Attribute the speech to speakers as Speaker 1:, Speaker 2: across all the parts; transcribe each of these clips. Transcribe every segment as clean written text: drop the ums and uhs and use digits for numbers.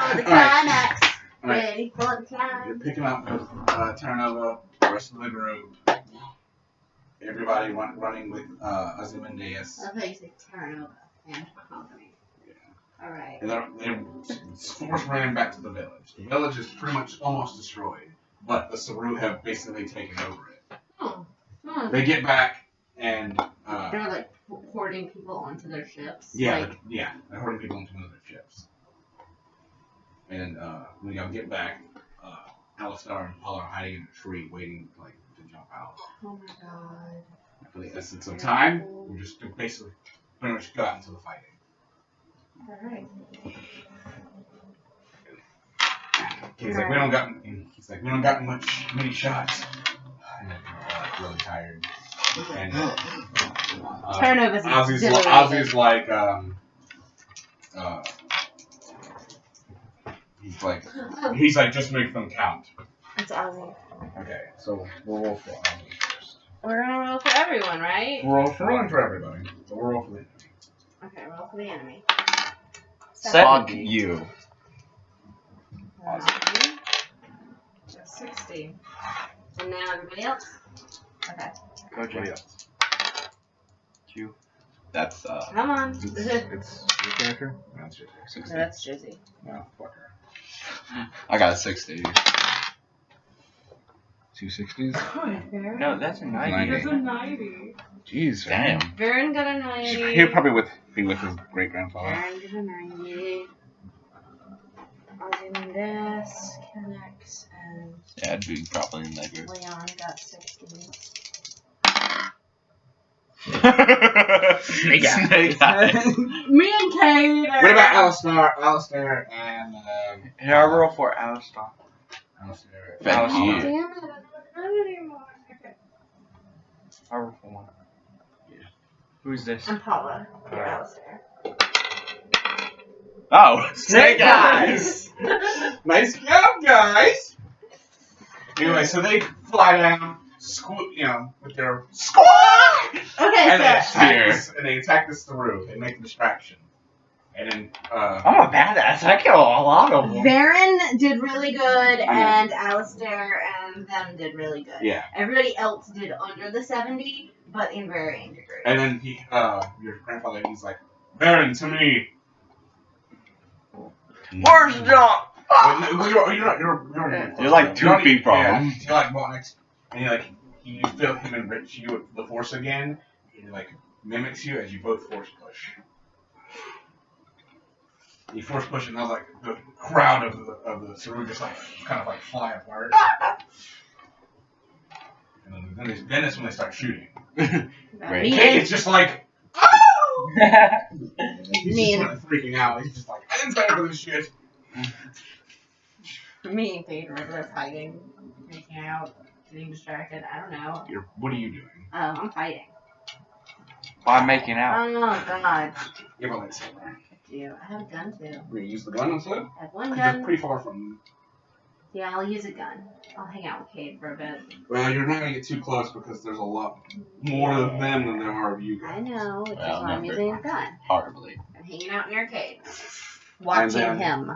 Speaker 1: for the climax.
Speaker 2: Right.
Speaker 1: Ready for the climax.
Speaker 2: You're picking up Terranova, the rest of the group. Everybody running with Ozymandias.
Speaker 1: I thought you said Terranova and company.
Speaker 2: Yeah.
Speaker 1: Alright.
Speaker 2: And they're forced running back to the village. The village is pretty much almost destroyed, but the Ssi-Ruu have basically taken over it.
Speaker 1: Oh. Hmm.
Speaker 2: They get back and
Speaker 1: They're like hoarding people onto their ships.
Speaker 2: yeah, they're hoarding people into one of their ships. And when y'all get back, Alistar and Paul are hiding in a tree, waiting like to jump out.
Speaker 1: Oh my god.
Speaker 2: For the essence of time, we're just basically pretty much got into the fighting.
Speaker 1: Alright.
Speaker 2: He's like, we don't got many shots. And they're like really tired. And
Speaker 1: Terranova's
Speaker 2: Ozzy's like he's like just make them count.
Speaker 1: It's Ozzy.
Speaker 2: Okay, so we'll roll for Ozzy first.
Speaker 1: We're gonna roll for everyone, right?
Speaker 2: We're rolling for everybody. So we'll roll for the enemy.
Speaker 1: Okay, roll for the enemy.
Speaker 3: Fuck you.
Speaker 1: 60. And now everybody else? Okay.
Speaker 3: Go Jay. That's
Speaker 1: Come on.
Speaker 2: It's your character? That's your
Speaker 3: 60.
Speaker 1: That's Jizzy.
Speaker 2: No, fuck her.
Speaker 3: I got a 60.
Speaker 2: 2 60s?
Speaker 4: No, that's a 90.
Speaker 2: 90.
Speaker 1: That's a 90.
Speaker 2: Jeez,
Speaker 3: Damn.
Speaker 1: Varen got a 90.
Speaker 2: He'll probably be with his great grandfather.
Speaker 1: Varen got a 90. Ozymandias, Kennex, and
Speaker 3: Yeah, I'd be probably in that group.
Speaker 1: Leon got 60.
Speaker 3: Snake eyes.
Speaker 1: Me and Kate.
Speaker 2: What about Alistair and
Speaker 4: And I roll for Alistar.
Speaker 2: Alistair.
Speaker 3: Thank
Speaker 1: Damn
Speaker 3: you.
Speaker 1: it, I don't know anymore. Okay.
Speaker 4: I roll for one.
Speaker 2: Yeah.
Speaker 4: Who's this?
Speaker 1: I'm Paula. You're
Speaker 4: Alright.
Speaker 1: Alistair.
Speaker 3: Oh,
Speaker 4: Snake eyes!
Speaker 2: Nice job, guys. Anyway, so they fly down, with their squad,
Speaker 1: Okay,
Speaker 2: and
Speaker 1: so
Speaker 2: they attack the Ssi-Ruu. They make a distraction, and then
Speaker 4: I'm a badass. I kill a lot of them.
Speaker 1: Varen did really good, and Alistair and them did really good.
Speaker 2: yeah,
Speaker 1: Everybody else did under the 70, but in varying degrees.
Speaker 2: and then your grandfather, he's like, Baron, to me.
Speaker 4: Where's John?
Speaker 3: You're like 2 feet from him.
Speaker 2: You're like about next, and you feel him enrich you with the Force again. And he like mimics you as you both Force push. You Force push, and I was like the crowd of the Ssi-Ruu just like kind of like fly apart. And then it's when they start shooting.
Speaker 3: Right.
Speaker 1: Me
Speaker 2: Kate
Speaker 1: and,
Speaker 2: is just like, oh! He's
Speaker 1: Me
Speaker 2: just
Speaker 1: and-
Speaker 2: freaking out. He's just like, I didn't sign up for this shit.
Speaker 1: me and Kate were just hiding, freaking out, getting distracted. I don't know.
Speaker 2: What are you doing?
Speaker 1: Oh, I'm fighting.
Speaker 4: By making out.
Speaker 1: Oh, God.
Speaker 2: You have a lightsaber.
Speaker 1: I have a gun, too.
Speaker 2: We're gonna use the gun instead?
Speaker 1: I have one
Speaker 2: You're
Speaker 1: gun.
Speaker 2: pretty far from.
Speaker 1: Yeah, I'll use a gun. I'll hang out with Kate for a bit.
Speaker 2: Well, you're not gonna get too close because there's a lot more of them than there are of you guys.
Speaker 1: I know, which is
Speaker 3: Well,
Speaker 1: why I'm
Speaker 3: not
Speaker 1: using a gun.
Speaker 3: Horribly.
Speaker 1: I'm hanging out near Kate. Watching
Speaker 2: then-
Speaker 1: him.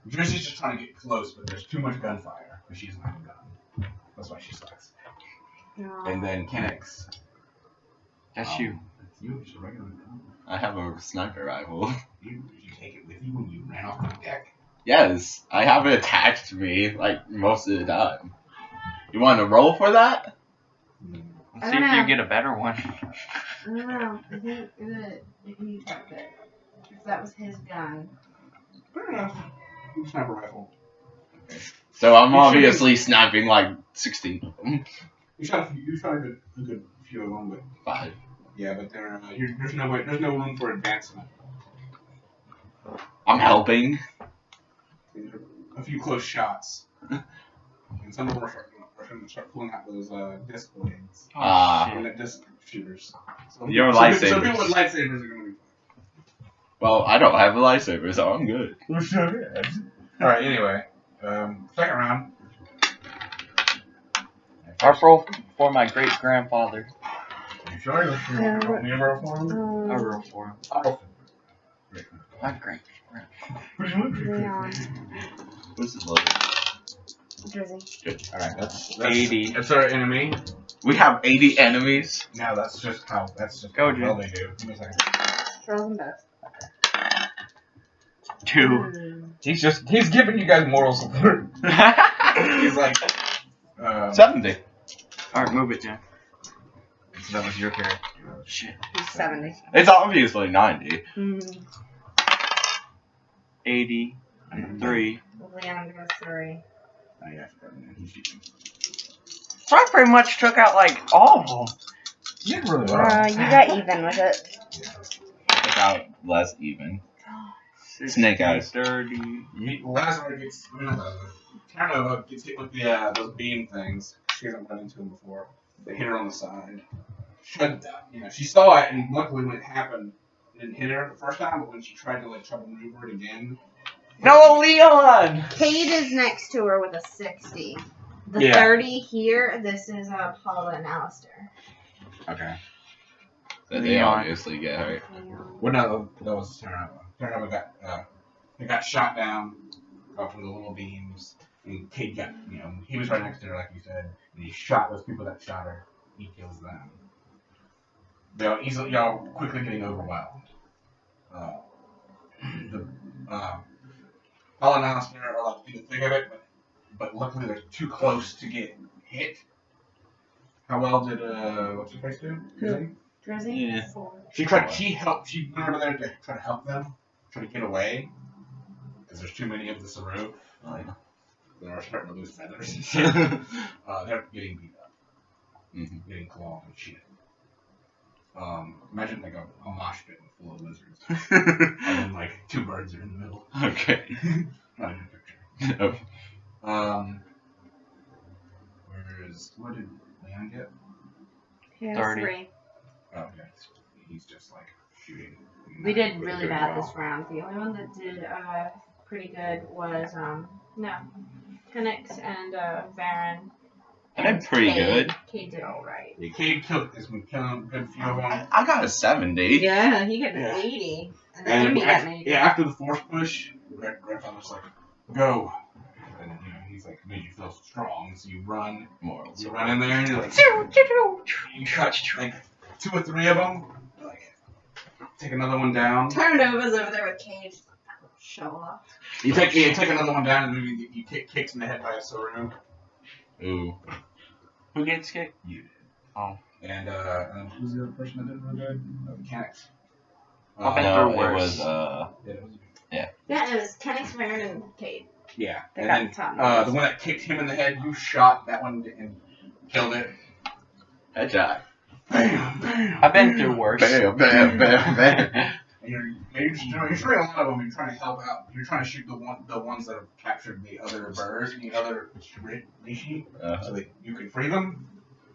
Speaker 2: Drizzy's just trying to get close, but there's too much gunfire, but she's not a gun. That's why she sucks.
Speaker 1: No.
Speaker 2: And then Kennex.
Speaker 4: That's you.
Speaker 2: That's you, it's a regular gun.
Speaker 3: I have a sniper rifle.
Speaker 2: Did you take it with you when you ran off the deck?
Speaker 3: Yes, I have it attached to me like most of the time. You want to roll for that?
Speaker 4: Let's
Speaker 1: I
Speaker 4: see
Speaker 1: don't
Speaker 4: if
Speaker 1: know.
Speaker 4: you get a better one.
Speaker 1: I don't know. I think that he took it. If that was his gun.
Speaker 2: Fair enough. Sniper rifle.
Speaker 3: So I'm
Speaker 2: You
Speaker 3: obviously sniping like 16 of them.
Speaker 2: You shot a good few of them, but
Speaker 3: 5.
Speaker 2: yeah, but there's no room for advancement.
Speaker 3: I'm helping.
Speaker 2: A few close shots, and some of them are starting to start pulling out those disc blades,
Speaker 3: Ah.
Speaker 2: and disc shooters. So
Speaker 3: Your
Speaker 2: some
Speaker 3: lightsabers.
Speaker 2: people with lightsabers are going to
Speaker 3: Well, I don't have a lightsaber, so I'm good.
Speaker 2: be. All right. Anyway, second round.
Speaker 4: I roll for my great grandfather.
Speaker 2: You sure? You want me to roll for him?
Speaker 4: I roll for him.
Speaker 2: I'll roll for him. Great.
Speaker 4: My great
Speaker 1: Leon.
Speaker 3: What's the load?
Speaker 1: Jersey.
Speaker 2: Alright, that's
Speaker 4: 80.
Speaker 2: That's our enemy.
Speaker 3: We have 80 enemies.
Speaker 2: No, that's just how
Speaker 4: Go,
Speaker 2: how well
Speaker 4: dude.
Speaker 2: they do. Give me a second.
Speaker 1: Throw them both.
Speaker 4: 2.
Speaker 2: He's giving you guys moral support. He's like
Speaker 3: 70.
Speaker 4: Alright, move it, Jen.
Speaker 2: So that was your character.
Speaker 4: Shit.
Speaker 1: He's 70.
Speaker 3: It's obviously 90.
Speaker 4: 80. 3.
Speaker 1: Leon goes 3.
Speaker 2: Oh yeah, I forgot. He's cheating.
Speaker 4: So I pretty much took out like all of them.
Speaker 2: You did really well.
Speaker 1: You got even with it.
Speaker 3: About less even. Snake eyes.
Speaker 4: 30.
Speaker 2: Lazzora gets Terranova gets hit with the those beam things. She hasn't run into him before. They hit her on the side. She saw it, and luckily when it happened, it didn't hit her the first time. But when she tried to try to maneuver it again,
Speaker 4: No, Leon!
Speaker 1: Cade is next to her with a 60. The
Speaker 2: Yeah.
Speaker 1: 30 here, this is Paula and Alistair.
Speaker 2: okay.
Speaker 3: So they
Speaker 4: Leon.
Speaker 3: obviously get hurt.
Speaker 2: Well, no, that was Terranova. Terranova got shot down from the little beams, and Cade got he was right next to her like you said, and he shot those people that shot her. He kills them. Y'all quickly getting overwhelmed. Paul and Alistair are like in the thick of it, but luckily they're too close to get hit. How well did what's her face do?
Speaker 1: Who? Jersey?
Speaker 3: Yeah.
Speaker 1: 4.
Speaker 2: She went over there to try to help them, try to get away, because there's too many of the Ssi-Ruu. Like, they're starting to lose feathers and shit. They're getting beat up, getting clawed and shit. Imagine like a mosh pit full of lizards, and then like 2 birds are in the middle.
Speaker 3: Okay.
Speaker 2: Not a good picture.
Speaker 3: Okay.
Speaker 2: What did Leon get?
Speaker 1: He has
Speaker 4: 30.
Speaker 1: 3.
Speaker 2: Oh, yeah, he's just like shooting.
Speaker 1: We did really
Speaker 3: Doing
Speaker 1: bad
Speaker 3: well.
Speaker 1: this round. The only one that did pretty good was Tenix and Varen.
Speaker 3: I did pretty good.
Speaker 1: Cade did alright.
Speaker 2: Yeah, Cade has been killing a good few of them.
Speaker 3: I got a 70.
Speaker 1: Yeah, he got an
Speaker 2: Yeah.
Speaker 1: 80. And the
Speaker 2: And
Speaker 1: enemy got an 80.
Speaker 2: after the force push, Grandfather's like, go. And he's like, made you feel strong, so you run.
Speaker 3: Morals.
Speaker 2: You run in there, and you're like, you cut like 2 or 3 of them. Like, take another one down.
Speaker 1: Terranova's over there with Cade. Show off.
Speaker 2: You take another one down, and then you kicked in the head by a Ssi-Ruu.
Speaker 3: Ooh.
Speaker 4: Who gets kicked?
Speaker 2: You did.
Speaker 4: Oh.
Speaker 2: And who's the other person that did really good? Mechanics.
Speaker 4: I've been
Speaker 3: No,
Speaker 4: through
Speaker 3: it
Speaker 4: worse.
Speaker 3: was,
Speaker 1: Yeah, it was Tenix, Varen, and Cade.
Speaker 2: Yeah.
Speaker 1: They
Speaker 2: And
Speaker 1: got
Speaker 2: then
Speaker 1: the top.
Speaker 2: the one that kicked him in the head, you shot that one and killed it.
Speaker 3: headshot.
Speaker 2: Bam, bam.
Speaker 4: I've been through worse.
Speaker 3: Bam, bam, bam, bam.
Speaker 2: And you're shooting a lot of them. You're trying to help out. You're trying to shoot the ones that have captured the other birds, the other Rishii, so that you can free them.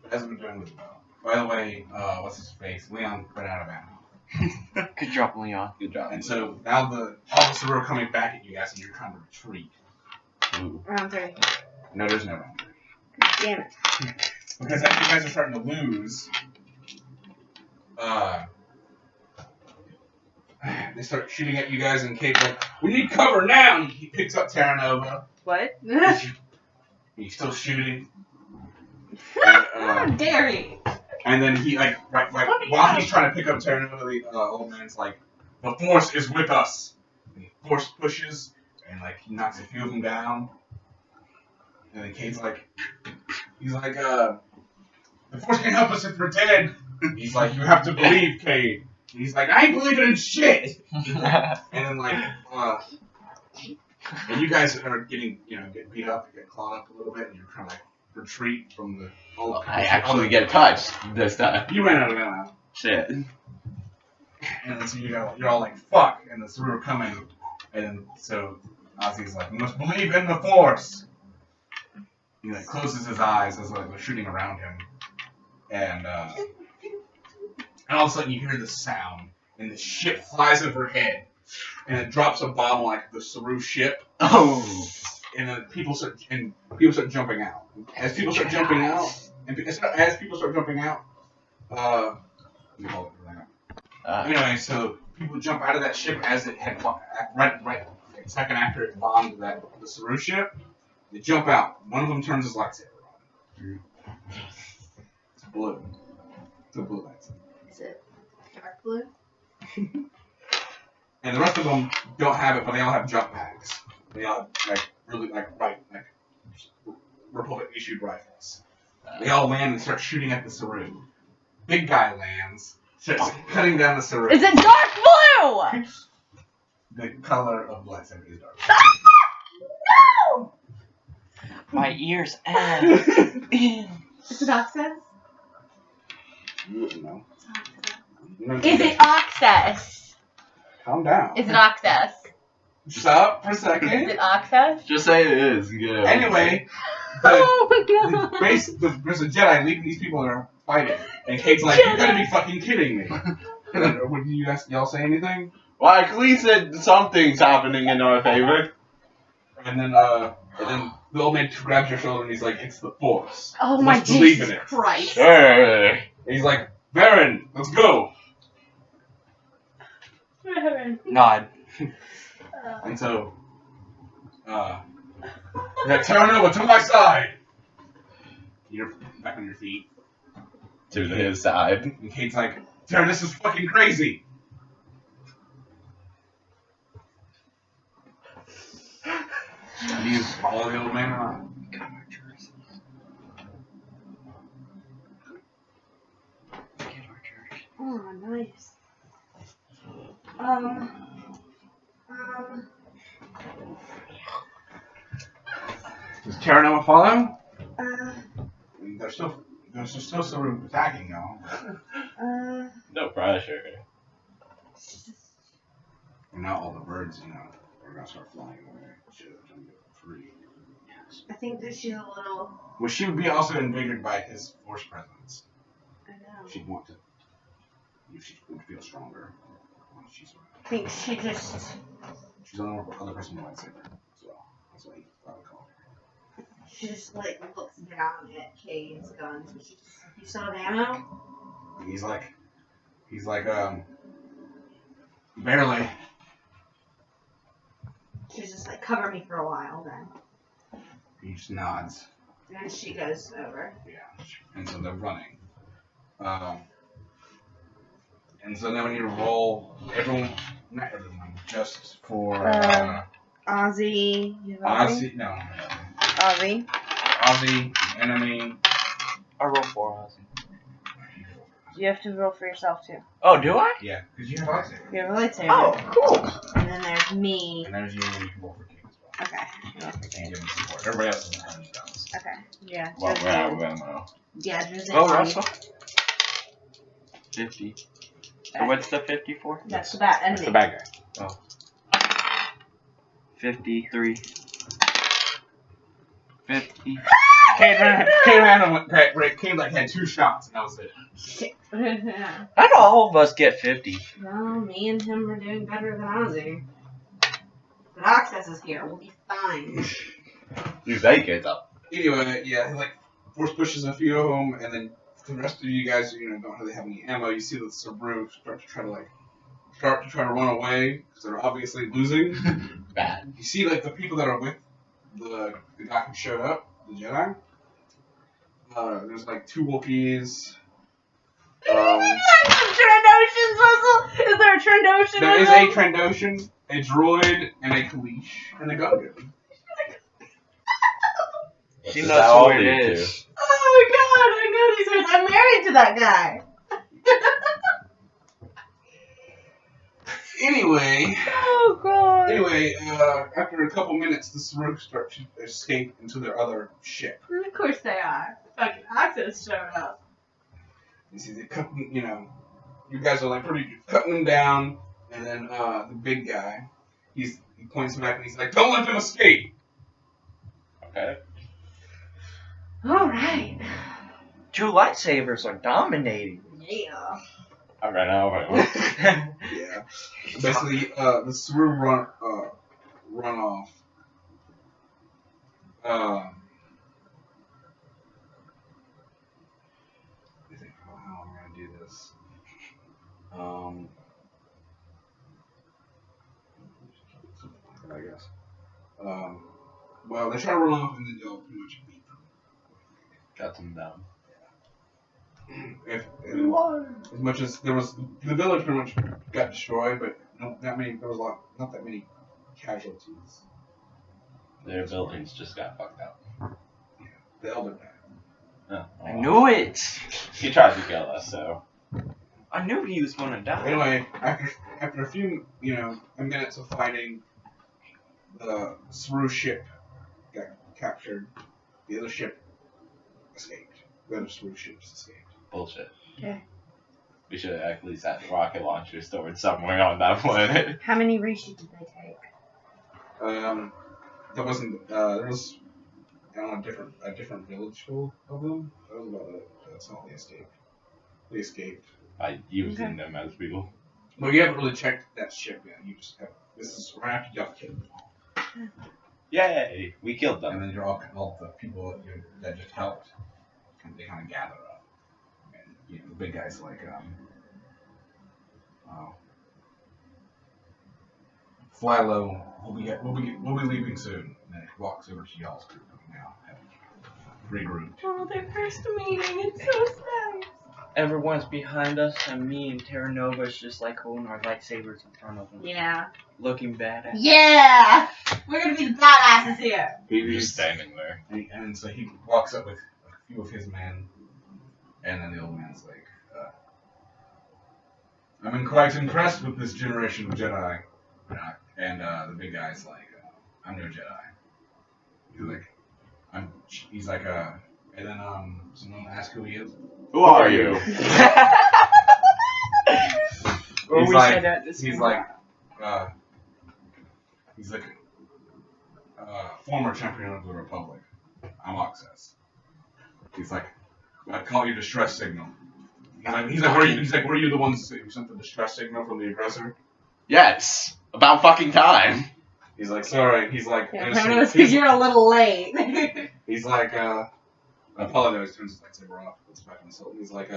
Speaker 2: It hasn't been doing really well. By the way, what's his face? Leon ran out of ammo.
Speaker 4: Good job, Leon.
Speaker 3: Good job.
Speaker 2: And so now all the Ssi-Ruu are coming back at you guys, and you're trying to retreat.
Speaker 3: Ooh.
Speaker 1: Round 3.
Speaker 2: No, there's no round.
Speaker 1: Damn it.
Speaker 2: Because as you guys are starting to lose, they start shooting at you guys, and Cade's like, "We need cover now!" And he picks up Terranova.
Speaker 1: What?
Speaker 2: He's still shooting.
Speaker 1: How
Speaker 2: And,
Speaker 1: dare he?
Speaker 2: and then he, while he's trying to pick up Terranova, the old man's like, "The Force is with us." And he force pushes, and he knocks a few of them down. And then Cade's like, the Force can't help us if we're dead. He's like, "You have to believe, Cade." And he's like, "I ain't believing in shit." And then and you guys are getting beat up, get clawed up a little bit, and you're trying to retreat from the.
Speaker 3: I actually get touched this time.
Speaker 2: You ran out of ammo.
Speaker 3: Shit.
Speaker 2: And then so you're all like, "Fuck!" And the Ssi-Ruu are coming, and then so Ozzy's like, "You must believe in the Force." He closes his eyes as they're shooting around him, and all of a sudden you hear the sound, and the ship flies overhead, and it drops a bomb like the Ssi-Ruu ship.
Speaker 3: Oh.
Speaker 2: And then people start jumping out. As people start jumping out, let me hold it for that. Anyway, so people jump out of that ship as it had right a second after it bombed the Ssi-Ruu ship. They jump out. One of them turns his lightsaber on. It's blue. It's a blue lightsaber.
Speaker 1: Is it dark blue?
Speaker 2: And the rest of them don't have it, but they all have jump packs. They all have, Republic issued rifles. They all land and start shooting at the Ssi-Ruu. Big guy lands, starts cutting down the Ssi-Ruu.
Speaker 4: Is it dark blue?
Speaker 2: The color of lightsaber is dark.
Speaker 4: No! My ears and
Speaker 1: Is it access?
Speaker 2: No.
Speaker 1: Is it access?
Speaker 2: Calm down.
Speaker 1: Is it access?
Speaker 2: Shut up for a
Speaker 1: Is
Speaker 2: second.
Speaker 1: it access?
Speaker 3: Just say it is. Yeah.
Speaker 2: Anyway,
Speaker 1: Oh my god.
Speaker 2: there's a Jedi leading these people that are fighting, and Kate's like, "You gotta be fucking kidding me!" And then, what, did y'all say anything?
Speaker 3: Well, at least said something's happening in our favor.
Speaker 2: And then the old man grabs your shoulder and he's like, "It's the Force.
Speaker 1: Oh
Speaker 2: You
Speaker 1: my
Speaker 2: must believe
Speaker 1: Jesus
Speaker 2: in it."
Speaker 1: Christ.
Speaker 3: Sure.
Speaker 2: And he's like, "Baron, let's go."
Speaker 4: nod.
Speaker 2: And so, Terranova, to my side. You're back on your feet.
Speaker 3: To his side.
Speaker 2: And Kate's like, "Terran, this is fucking crazy." Do you follow the old man or not?
Speaker 1: Oh, nice.
Speaker 2: Does Terranova follow?
Speaker 1: Uh,
Speaker 2: There's still sort of attacking y'all.
Speaker 3: No pressure.
Speaker 2: And now all the birds, are gonna start flying away. Shit, I'm trying to get free.
Speaker 1: I think that she's a little.
Speaker 2: Well, she would be also invaded by his force presence.
Speaker 1: I know.
Speaker 2: She'd want to. She would feel stronger.
Speaker 1: I think she just.
Speaker 2: She's the other person with a lightsaber as well. That's what he probably called her.
Speaker 1: She just looks down at Cade's guns. And she just, "You still have ammo?"
Speaker 2: And he's like, barely.
Speaker 1: She's just like, "Cover me for a while then."
Speaker 2: He just nods.
Speaker 1: And she goes over.
Speaker 2: Yeah. And so they're running. And so then when you roll, not everyone, just for
Speaker 1: Ozzy.
Speaker 2: Ozzy, no.
Speaker 1: Ozzy.
Speaker 2: Ozzy, enemy.
Speaker 4: I roll 4 Ozzy.
Speaker 1: You have to roll for yourself too.
Speaker 4: Oh, do I?
Speaker 2: Yeah, because you have Ozzy.
Speaker 1: You have a lightsaber.
Speaker 4: Oh, cool.
Speaker 1: And then there's me.
Speaker 2: And there's you, and you can roll for King as well.
Speaker 1: Okay.
Speaker 2: And give him support. Everybody else doesn't have any guns.
Speaker 1: Okay. Yeah.
Speaker 3: Well,
Speaker 1: Just
Speaker 3: we're out
Speaker 1: me.
Speaker 3: of ammo.
Speaker 1: Yeah, just
Speaker 4: Oh,
Speaker 1: me.
Speaker 4: Russell. 50. So what's the 50 for?
Speaker 1: That's the bad enemy.
Speaker 2: That's the bad guy.
Speaker 4: 53. 50.
Speaker 2: Kate had 2 shots, and that was it.
Speaker 1: Shit.
Speaker 4: How do all of us get 50?
Speaker 1: Well, me and him are doing better than Ozzy. But Access is here. We'll be fine.
Speaker 3: You take it up.
Speaker 2: Anyway, yeah, force pushes a few of them, and then the rest of you guys, don't really have any ammo. You see the Ssi-Ruu start to try to run away because they're obviously losing.
Speaker 3: Bad.
Speaker 2: You see, the people that are with the guy who showed up, the Jedi. There's 2 Wookiees.
Speaker 1: Trandoshans, Russell? Is there a Trandoshan?
Speaker 2: There is a Trandoshan, a droid, and a Kaleesh, and a Gungan.
Speaker 4: She
Speaker 3: Is
Speaker 4: knows
Speaker 3: that
Speaker 4: who
Speaker 3: all
Speaker 4: it
Speaker 3: you
Speaker 4: is.
Speaker 1: Oh my god, I know these words. I'm married to that guy.
Speaker 2: Anyway,
Speaker 1: Oh god.
Speaker 2: After a couple minutes, the Ssi-Ruu start to escape into their other ship.
Speaker 1: Of course they are. Fucking Access showed up.
Speaker 2: You see, they cut, you guys are pretty good, cutting them down, and then the big guy, he points back and he's like, "Don't let them escape."
Speaker 3: Okay.
Speaker 1: Alright.
Speaker 4: 2 lightsabers are dominating.
Speaker 1: Yeah.
Speaker 3: Alright, now.
Speaker 2: Yeah. Basically, the Ssi-Ruu run off. I think how I'm gonna do this. Well, they try to run off and then y'all pretty much beat them.
Speaker 3: Got them down.
Speaker 2: As much as there was, the village pretty much got destroyed, but not that many casualties.
Speaker 3: Their buildings just got fucked up.
Speaker 2: Yeah, the elder died.
Speaker 3: Oh,
Speaker 4: I knew it.
Speaker 3: He tried to kill us, so.
Speaker 4: I knew he was gonna die.
Speaker 2: Anyway, after a few minutes of fighting, the Ssi-Ruu ship got captured. The other ship escaped. The other Ssi-Ruu ships escaped.
Speaker 3: Bullshit.
Speaker 1: Okay.
Speaker 3: We should have at least had rocket launchers stored somewhere on that planet.
Speaker 1: How many Rishi did they take?
Speaker 2: That wasn't. There was a different village full of them. That was about it. That's all they escaped. They escaped.
Speaker 3: By using them as people.
Speaker 2: Well, you haven't really checked that ship yet. You just have. This is right after y'all killed them.
Speaker 3: Yay! We killed them.
Speaker 2: And then you're all the people that just helped. And they kind of gather up. And the big guys like Fly Low. We'll be leaving soon. And then he walks over to y'all's group now. Regrouped.
Speaker 1: Oh, their first meeting. It's so sad.
Speaker 4: Everyone's behind us, and me and Terranova's just like holding our lightsabers in front of them.
Speaker 1: Yeah.
Speaker 4: Looking badass.
Speaker 1: Yeah! We're gonna be the badasses here.
Speaker 3: We're just standing there.
Speaker 2: And so he walks up with a few of his men, and then the old man's like, I'm quite impressed with this generation of Jedi. And the big guy's like, I'm no Jedi. He's like, and then someone asks who he is.
Speaker 3: Who are you?
Speaker 2: He's like former champion of the Republic. I'm Oxus. He's like, I call you distress signal. He's like, were you the ones who sent the distress signal from the aggressor?
Speaker 3: Yes! About fucking time!
Speaker 2: He's like, sorry. He's like,
Speaker 1: Because you're a little late.
Speaker 2: he's like, I apologize. Turns his lightsaber off. Puts it back on the hilt. He's like,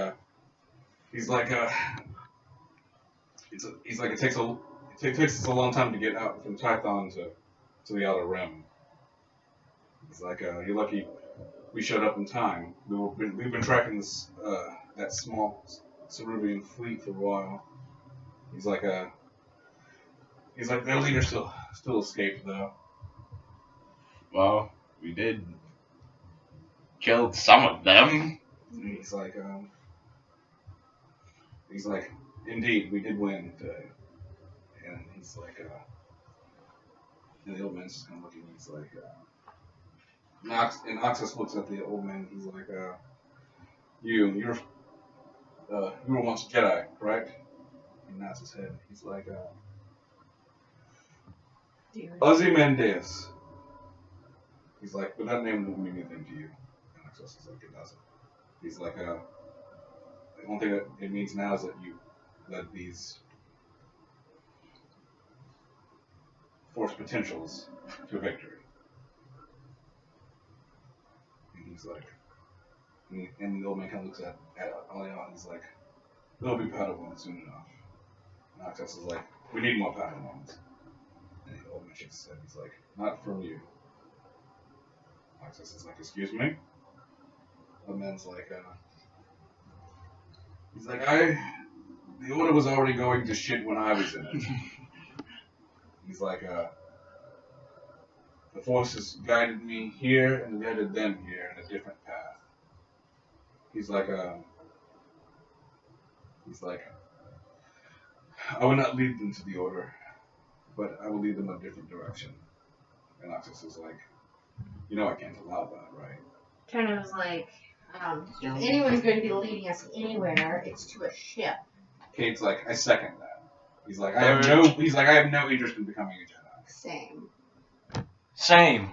Speaker 2: it takes us a long time to get out from Tython to the Outer Rim. He's like, you're lucky we showed up in time. We've been tracking this that small Ssi-Ruuvian fleet for a while. He's like, their leader still escaped though.
Speaker 3: Well, we did kill some of them.
Speaker 2: And he's like, indeed, we did win today. And he's like, and the old man's just kind of looking. He's like, and Oxus looks at the old man. He's like, you were once a Jedi, correct? He nods his head. He's like, Ozymandias. He's like, but that name doesn't mean anything to you. And Oxus is like, it doesn't. He's like, the only thing that it means now is that you led these Force potentials to victory. And he's like, and the old man kind of looks at Aliyah and he's like, there'll be Padawans soon enough. And Oxus is like, we need more Padawans. And the old man shakes his head. He's like, not from you. Oxus is like, excuse me? The man's like, he's like, the order was already going to shit when I was in it. He's like, the forces guided me here and guided them here in a different path. He's like, I will not lead them to the order, but I will lead them in a different direction. And Oxus is like, I can't allow that, right?
Speaker 1: Turner was like, if anyone's going to be leading us anywhere, it's to a ship.
Speaker 2: Kate's like, I second that. He's like, I have no interest in becoming a Jedi.
Speaker 4: Same.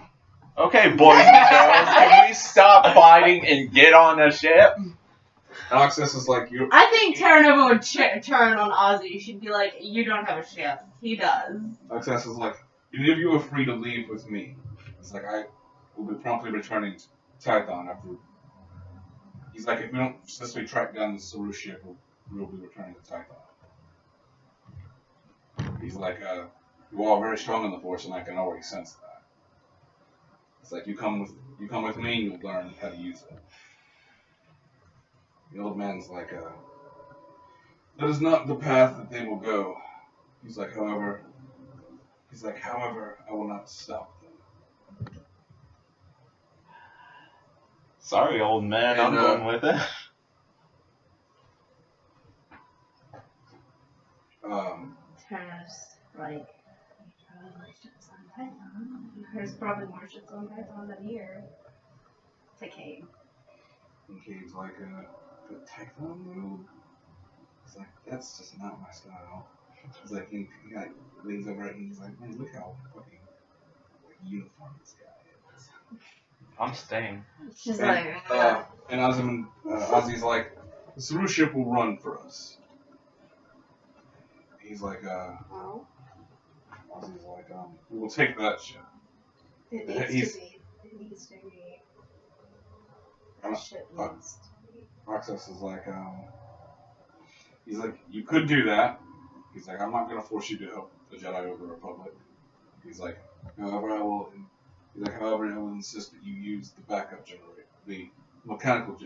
Speaker 3: Okay, boys and girls, can we stop fighting and get on a ship?
Speaker 2: Oxus is like,
Speaker 1: I think Terranova would turn on Ozzy. She'd be like, you don't have a ship. He does.
Speaker 2: Oxus is like, any of you are free to leave with me. It's like, I will be promptly returning to Tython after. He's like, if we don't successfully track down the Ssi-Ruu ship, we'll be returning to Tython. He's like, you all are very strong in the Force, and I can already sense that. It's like you come with me, you'll learn how to use it. The old man's like, that is not the path that they will go. He's like, however, I will not stop them.
Speaker 3: Sorry, old man, I'm
Speaker 2: And,
Speaker 3: going with it.
Speaker 1: Terran's like, probably ships on Python. There's probably more ships on Python than here. To Cade.
Speaker 2: And Cade's like, protect them, move. He's like, that's just not my style. He's like, he like leans over it and he's like, man, look how fucking like, uniform this guy is.
Speaker 4: I'm staying.
Speaker 1: She's
Speaker 2: And,
Speaker 1: like,
Speaker 2: and Ozzy's like, the Ssi-Ruu ship will run for us. He's like,
Speaker 1: oh,
Speaker 2: Ozzy's like, we will take that ship.
Speaker 1: it needs
Speaker 2: he's-
Speaker 1: to be. It needs to be.
Speaker 2: Uh,
Speaker 1: That ship needs to be.
Speaker 2: Roxas is like, he's like, you could do that. He's like, I'm not gonna force you to help the Jedi of the Republic. He's like, however, I will insist that you use the backup generator, the mechanical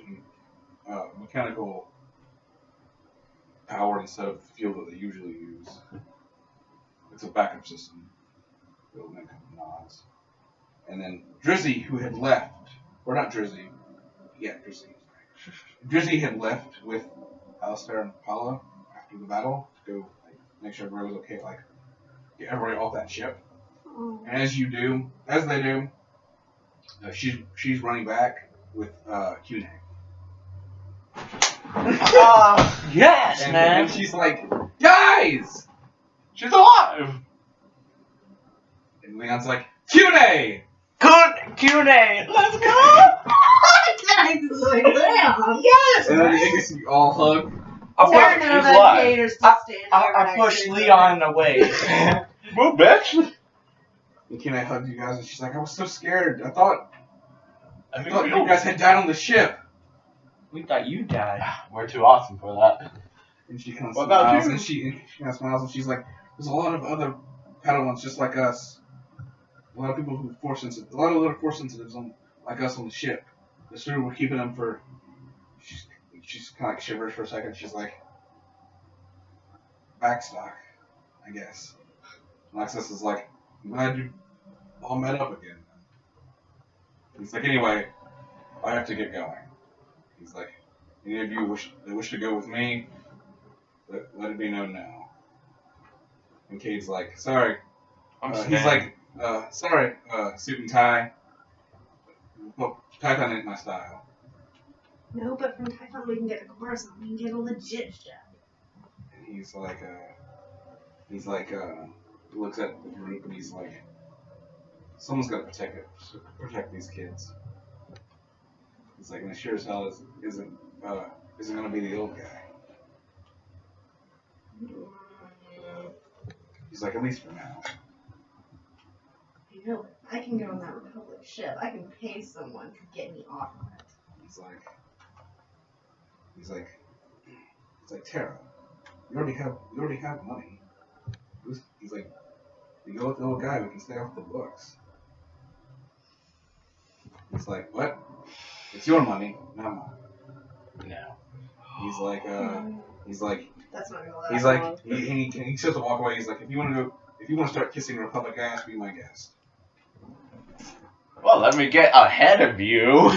Speaker 2: power instead of the fuel that they usually use. It's a backup system. The old man kind of nods. And then Drizzy, who had left, or not Drizzy, yeah, Drizzy. Drizzy had left with Alistair and Paula after the battle to go like, make sure everybody was okay, like get everybody off that ship.
Speaker 1: Oh.
Speaker 2: And as they do, she's running back with Cunay.
Speaker 4: Yes,
Speaker 2: And
Speaker 4: man.
Speaker 2: she's like, guys!
Speaker 3: She's alive!
Speaker 2: And Leon's like, Cunay!
Speaker 4: Good Q&A. Let's go.
Speaker 1: Guys, it's like, damn, yes!
Speaker 2: And then they get to all hug.
Speaker 1: Terranova and Cade are still standing there
Speaker 4: I
Speaker 1: next
Speaker 4: pushed
Speaker 1: to each
Speaker 4: Leon away.
Speaker 3: Move, bitch!
Speaker 2: And Cunay hugged you guys, and she's like, I was so scared. I thought
Speaker 3: I mean,
Speaker 2: you guys had died on the ship.
Speaker 4: We thought you died.
Speaker 3: we're too awesome for that.
Speaker 2: And she kind of
Speaker 3: What about
Speaker 2: smiles,
Speaker 3: you?
Speaker 2: and she kind of smiles, and she's like, "There's a lot of other Padawans just like us. A lot of people who a lot of other force sensitives like us on the ship. The Ssi-Ruu were keeping them for." She's kind of like shivers for a second. She's like, "Backstock, I guess." Alexis is like, "I'm glad you all met up again." He's like, "Anyway, I have to get going." He's like, any of you wish to go with me, let it be known now. And Cade's like, sorry. He's like, sorry, suit and tie. Well, Python ain't my style.
Speaker 1: No, but from Python we can get a Coruscant. We can get a legit ship.
Speaker 2: And he's like, he looks at the group and he's like, someone's got to protect these kids. He's like, and it sure as hell isn't gonna be the old guy. He's like, at least for now.
Speaker 1: You know, I can go on that Republic ship. I can pay someone to get me off of it.
Speaker 2: He's like, Terra, you already have money. He's like, you go with the old guy, we can stay off the books. He's like, what? It's your money, not mine.
Speaker 3: No.
Speaker 2: He's like,
Speaker 1: That's not gonna last
Speaker 2: he's
Speaker 1: long.
Speaker 2: like, he starts to walk away. He's like, if you want to start kissing Republic ass, be my guest.
Speaker 3: Well, let me get ahead of you.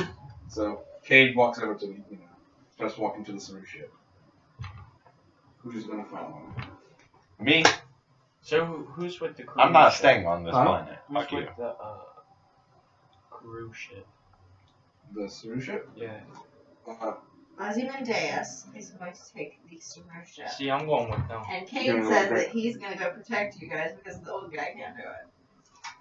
Speaker 2: So Cade walks over to starts walking to the Ssi-Ruu ship. Who's gonna follow him?
Speaker 3: Me?
Speaker 4: So who's with the crew?
Speaker 3: I'm not
Speaker 4: ship?
Speaker 3: staying on this
Speaker 2: Huh?
Speaker 3: planet.
Speaker 4: Who's
Speaker 3: Fuck you.
Speaker 4: with the crew ship?
Speaker 2: The Ssi-Ruu ship?
Speaker 4: Yeah.
Speaker 1: Ozymandias is going to take the Ssi-Ruu ship.
Speaker 4: See, I'm going with them.
Speaker 1: And Cade
Speaker 2: You're gonna
Speaker 1: says
Speaker 2: go
Speaker 1: that he's going to go protect you guys because the old guy can't do it.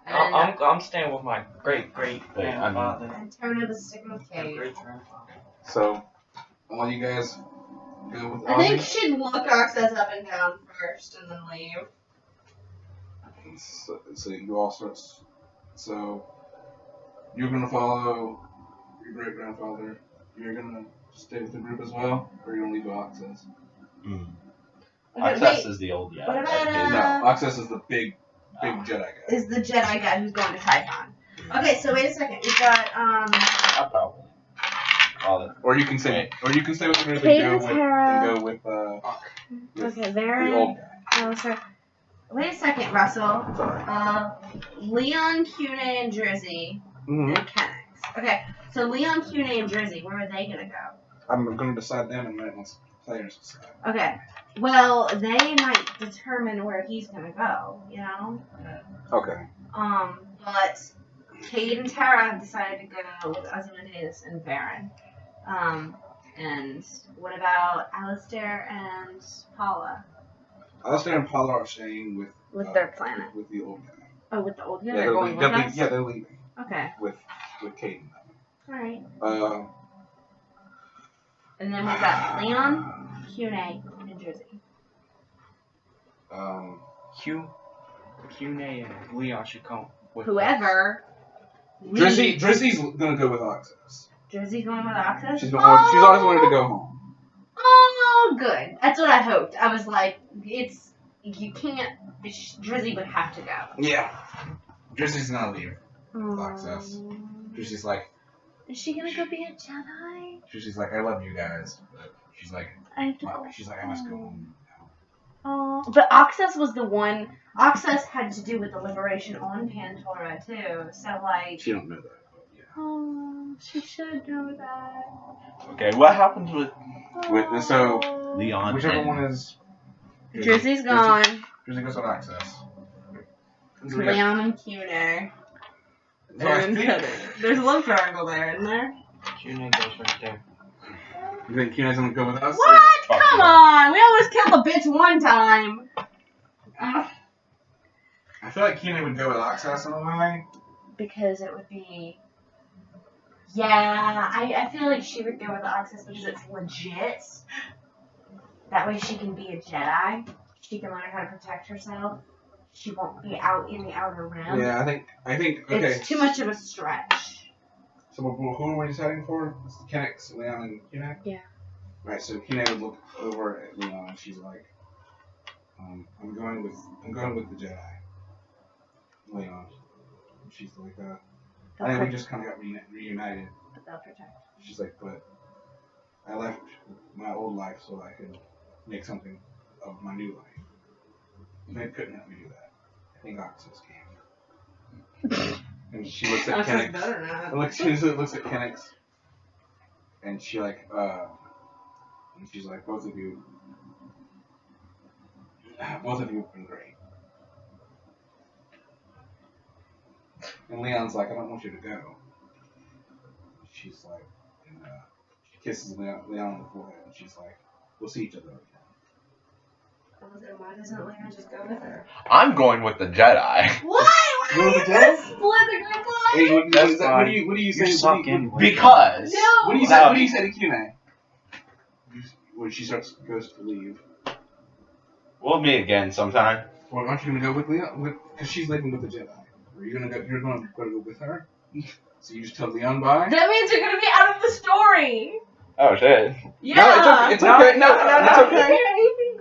Speaker 1: And,
Speaker 4: I'm staying with my great grandfather.
Speaker 1: and Terranova's sticking with
Speaker 4: My
Speaker 1: Cade.
Speaker 4: great grandfather.
Speaker 2: So all you guys go with
Speaker 1: I think
Speaker 2: Ozzy.
Speaker 1: she'd look Oxus up and down first and then leave.
Speaker 2: So you all start. So you're gonna follow your great grandfather. You're gonna stay with the group as well, or you're gonna leave Access.
Speaker 1: Okay,
Speaker 3: Access
Speaker 1: wait,
Speaker 3: is the old guy.
Speaker 1: what about,
Speaker 2: No, Access is the big Jedi guy.
Speaker 1: is the Jedi guy who's going to Typhon. Okay, so wait a second. We've got
Speaker 3: I'll probably.
Speaker 2: Or you can say with the
Speaker 1: Cadence, Hera.
Speaker 2: and go with
Speaker 1: Okay,
Speaker 2: the
Speaker 1: Varen.
Speaker 2: old guy.
Speaker 1: Alistair. Wait a second, Russell.
Speaker 2: Sorry.
Speaker 1: Leon, Cune, and Jersey, and Kennex. Okay, so Leon, Cune, and Jersey, where are they gonna go?
Speaker 2: I'm gonna decide them and let once players decide.
Speaker 1: Okay. Well, they might determine where he's gonna go, you know?
Speaker 2: Okay.
Speaker 1: But Cade and Tara have decided to go with Ozymandias and Varen. And what about Alistair and Paula?
Speaker 2: Alistair and Paula are staying
Speaker 1: With their planet.
Speaker 2: With the old guy.
Speaker 1: Oh, with the old guy?
Speaker 2: Yeah,
Speaker 1: They're going with us?
Speaker 2: yeah, they're leaving.
Speaker 1: Okay.
Speaker 2: With Kate and them.
Speaker 1: Alright. And then we've got Leon, Cune, and Jersey.
Speaker 4: Cune and Leon should come with
Speaker 1: Whoever.
Speaker 2: Jersey's gonna go with Access.
Speaker 1: Jersey's going with Access?
Speaker 2: She's always wanted to go home.
Speaker 1: Oh, good. That's what I hoped. I was like, you can't, Jersey would have to go.
Speaker 2: Yeah. Jersey's gonna leave with Access. Jersey's like,
Speaker 1: is she gonna go be a Jedi?
Speaker 2: She's like, I love you guys, but she's like,
Speaker 1: I have to go.
Speaker 2: she's like, I must go home now.
Speaker 1: Oh, but Access was the one. Access had to do with the liberation on Pandora too. So like.
Speaker 2: She don't know that. But yeah.
Speaker 1: Oh, she should know that.
Speaker 3: Okay, what happens with
Speaker 2: So
Speaker 3: Leon?
Speaker 2: whichever
Speaker 3: and-
Speaker 2: one is.
Speaker 1: Jersey's gone.
Speaker 2: Jersey goes with Access.
Speaker 1: Leon and Cune.
Speaker 2: So I think,
Speaker 1: There's a love triangle there, isn't there?
Speaker 4: Cune goes right there.
Speaker 2: you think Kuna's gonna go with us?
Speaker 1: What? Come on! We almost killed the bitch one time.
Speaker 2: I feel like Kuna would go with Access in a way.
Speaker 1: Because it would be. Yeah, I feel like she would go with Access because it's legit. That way she can be a Jedi. She can learn how to protect herself. She won't be out in the outer rim.
Speaker 2: Yeah, I think. Okay.
Speaker 1: It's too much of a stretch.
Speaker 2: So who are we deciding for? It's Kennex, Leon, and Kuna?
Speaker 1: Yeah.
Speaker 2: Right, so Kuna would look over at Leon and she's like, I'm going with the Jedi. Leon. And she's like, I think we just kind of got reunited.
Speaker 1: But they'll protect.
Speaker 2: She's like, but I left my old life so I could make something of my new life. They couldn't help me do that. I think Access can. And she looks at Kennex. She looks at Kennex. And she like, and she's like, both of you have been great. And Leon's like, I don't want you to go. She's like, and she kisses Leon on the forehead, and she's like, we'll see each other again.
Speaker 1: Why doesn't Leon just go with her?
Speaker 3: I'm going with the Jedi.
Speaker 1: What? Why are you gonna split the group like?
Speaker 2: Hey, what do you say?
Speaker 3: Because.
Speaker 1: No.
Speaker 2: What do you say to Kuna? When she goes to leave.
Speaker 3: We'll meet again sometime.
Speaker 2: Well, aren't you gonna go with Leon? Because she's leaving with the Jedi. Are you gonna go? You're gonna go with her. So you just tell Leon bye.
Speaker 1: That means you're gonna be out of the story.
Speaker 3: Oh shit.
Speaker 1: Yeah.
Speaker 3: No, it's okay. No, it's okay.
Speaker 1: okay.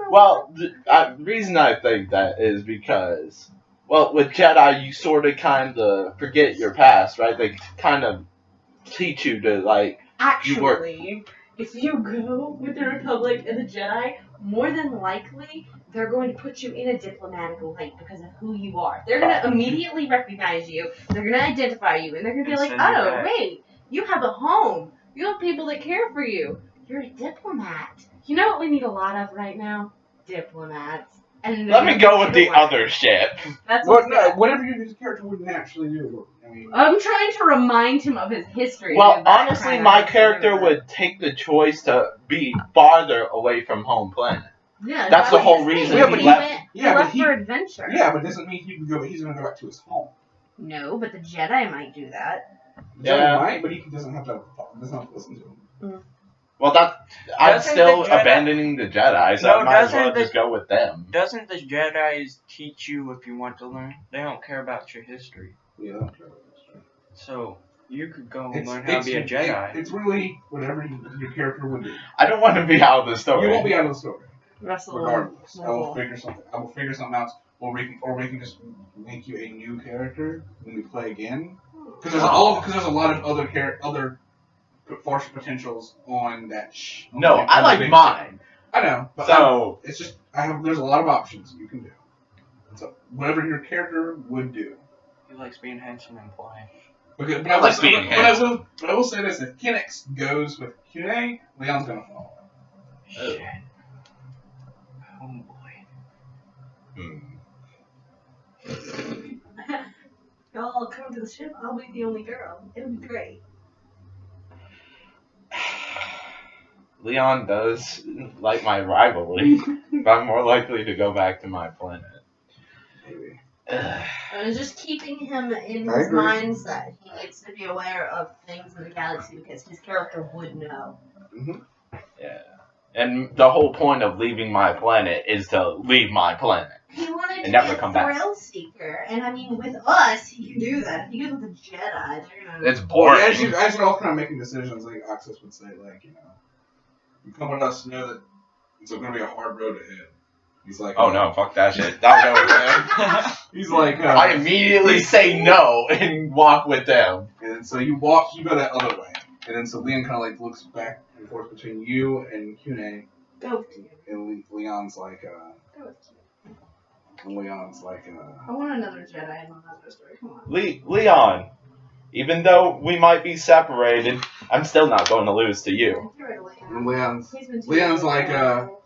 Speaker 3: Well, the reason I think that is because, well, with Jedi, you sort of kind of forget your past, right? They kind of teach you to, like,
Speaker 1: Actually, if you go with the Republic and the Jedi, more than likely, they're going to put you in a diplomatic light because of who you are. They're going to immediately recognize you, they're going to identify you, and they're going to be like, oh, wait, you have a home. You have people that care for you. You're a diplomat. You know what we need a lot of right now? Diplomats. And
Speaker 3: let me go with the other ship.
Speaker 1: That's
Speaker 2: whatever your character would naturally do. I mean,
Speaker 1: I'm trying to remind him of his history.
Speaker 3: Well, honestly, my character would take the choice to be farther away from home planet.
Speaker 1: Yeah,
Speaker 3: that's the whole reason
Speaker 1: he left for adventure.
Speaker 2: Yeah, but doesn't mean he's going to go back to his home.
Speaker 1: No, but the Jedi might do that.
Speaker 2: Yeah, he might, but he doesn't have to listen to him.
Speaker 1: Mm.
Speaker 3: Well, I'm still abandoning the Jedi, so I might as well just go with them.
Speaker 4: Doesn't the Jedi teach you if you want to learn? They don't care about your history.
Speaker 2: Yeah, they don't care about history.
Speaker 4: So, you could go and learn how to be a Jedi.
Speaker 2: It's really whatever your character would do.
Speaker 3: I don't want to be out of the story.
Speaker 2: You won't be out of the story.
Speaker 1: Russell.
Speaker 2: Regardless. I will figure something out. Or we can just make you a new character when we play again. Because there's a lot of other force potentials on that.
Speaker 3: No, I like mine.
Speaker 2: I know, but
Speaker 3: So
Speaker 2: it's just there's a lot of options you can do. So whatever your character would do.
Speaker 4: He likes being handsome and fly.
Speaker 2: Okay, but
Speaker 3: I like being handsome.
Speaker 2: I will say this: if Kinix goes with Kune, Leon's gonna follow.
Speaker 4: Shit. Oh boy.
Speaker 1: Y'all come to the ship. I'll be the only girl. It'll be great.
Speaker 3: Leon does like my rivalry, but I'm more likely to go back to my planet.
Speaker 2: Maybe.
Speaker 1: And just keeping him in
Speaker 2: I
Speaker 1: his
Speaker 2: agree.
Speaker 1: mindset. He needs to be aware of things in the galaxy because his character would know.
Speaker 3: Yeah. And the whole point of leaving my planet is to leave my planet.
Speaker 1: He wanted
Speaker 3: And
Speaker 1: to
Speaker 3: never
Speaker 1: be a
Speaker 3: come back.
Speaker 1: thrill seeker, and I mean, with us, he can do that. If he goes with the Jedi, they're gonna.
Speaker 3: It's
Speaker 2: Well,
Speaker 3: boring.
Speaker 2: as you're all kind of making decisions, like Access would say, like you come with us, know that it's going to be a hard road ahead. He's like,
Speaker 3: Oh no, fuck that shit. I'll go with them.
Speaker 2: He's like,
Speaker 3: I immediately say no and walk with them.
Speaker 2: and so you go that other way, and then so Leon kind of like looks back and forth between you and Kune,
Speaker 1: Go with you.
Speaker 2: and Leon's like,
Speaker 1: Go with you.
Speaker 2: and Leon's like,
Speaker 1: I want another Jedi in my other story. Come on.
Speaker 3: Leon, even though we might be separated, I'm still not going to lose to you.
Speaker 1: You're right, Leon.
Speaker 2: and Leon's
Speaker 1: He's been too
Speaker 2: Leon's
Speaker 1: good
Speaker 2: like,
Speaker 1: for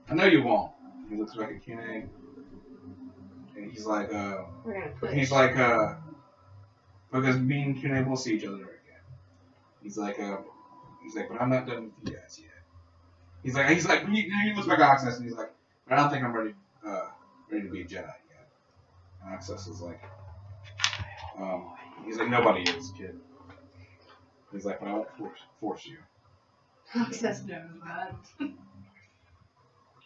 Speaker 2: I know you won't. He looks back at Kune, and he's like,
Speaker 1: We're gonna push.
Speaker 2: he's like, because me and Kune will see each other again. He's like, but I'm not done with you guys yet. He's like, he looks back at Access and he's like, but I don't think I'm ready to be a Jedi yet. And Access is like, he's like, nobody is, kid. He's like, but I won't force you.
Speaker 1: Access knows that.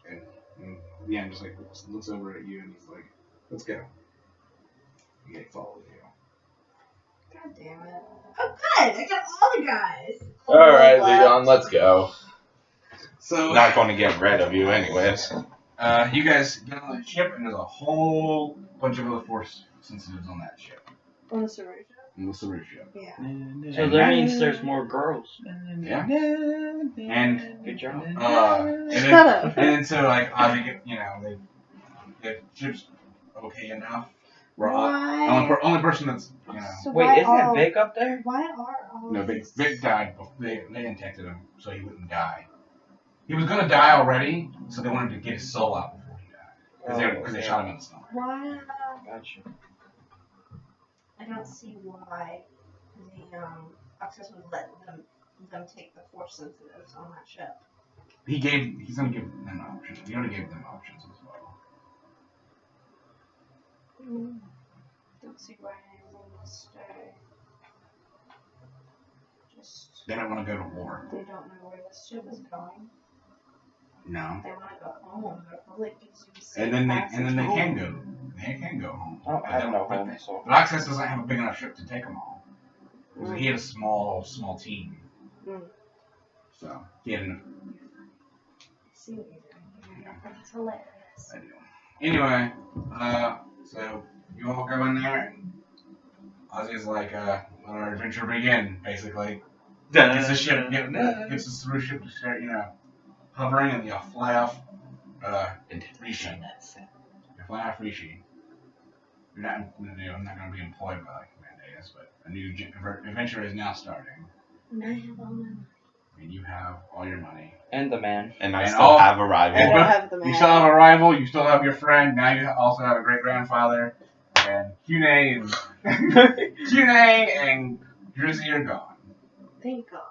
Speaker 2: And Leon just like looks over at you and he's like, let's go. He follows you.
Speaker 1: God damn it. Oh, good. I got all the guys.
Speaker 3: Alright, Leon, let's go.
Speaker 2: So
Speaker 3: Not going to get rid of you anyways.
Speaker 2: you guys get on that ship and there's a whole bunch of other force sensitives on that ship.
Speaker 1: On the Ssi-Ruu ship?
Speaker 2: On the Ssi-Ruu ship.
Speaker 1: Yeah.
Speaker 4: So that means there's more girls.
Speaker 2: Yeah. And
Speaker 4: Good job.
Speaker 2: and then so like Ozzy the ship's okay enough. We're
Speaker 1: Why?
Speaker 2: only person that's
Speaker 1: So
Speaker 4: Wait,
Speaker 1: why
Speaker 4: isn't
Speaker 1: all-
Speaker 4: it big up there?
Speaker 1: Why are all
Speaker 2: no
Speaker 1: of
Speaker 2: Vic
Speaker 1: these-
Speaker 2: died. They infected him so he wouldn't die. He was gonna die already, so they wanted to get his soul out before he died because they shot him in the stomach.
Speaker 1: Why?
Speaker 4: Gotcha.
Speaker 1: I don't see why the Access would let them take the force sensitives on that ship.
Speaker 2: He's gonna give them options. He already gave them options as well.
Speaker 1: Don't see why anyone would stay. Just
Speaker 2: They don't want to go to war.
Speaker 1: they don't know where this ship is going.
Speaker 2: No.
Speaker 1: They want to go home. The Republic gives you safe
Speaker 2: And then they
Speaker 1: passage
Speaker 2: can
Speaker 1: home.
Speaker 2: go. They can go home.
Speaker 4: I don't
Speaker 2: But
Speaker 4: have
Speaker 2: they
Speaker 4: no
Speaker 2: don't- but
Speaker 4: home,
Speaker 2: they-
Speaker 4: so.
Speaker 2: But Access doesn't have a big enough ship to take them all. He had a small team.
Speaker 1: Mm.
Speaker 2: So he had enough.
Speaker 1: I see what you're doing here. That's hilarious.
Speaker 2: I do. Anyway, so you all go in there, and Ozzy's like, let our adventure begin, basically. Gets the ship, gets the Ssi-Ruu ship to start, hovering, and you'll fly off, Rishii. You fly off Rishii. I'm not going to be employed by Commandeus, but a new adventure is now starting.
Speaker 1: And I have all my money.
Speaker 2: And you have all your money.
Speaker 4: And the man.
Speaker 3: And I
Speaker 2: And
Speaker 3: still
Speaker 2: all-
Speaker 3: have a rival.
Speaker 1: I don't have the
Speaker 2: You
Speaker 1: man.
Speaker 2: still have a rival, you still have your friend, now you also have a great-grandfather, and Kune and Drizzy are gone.
Speaker 1: Thank God.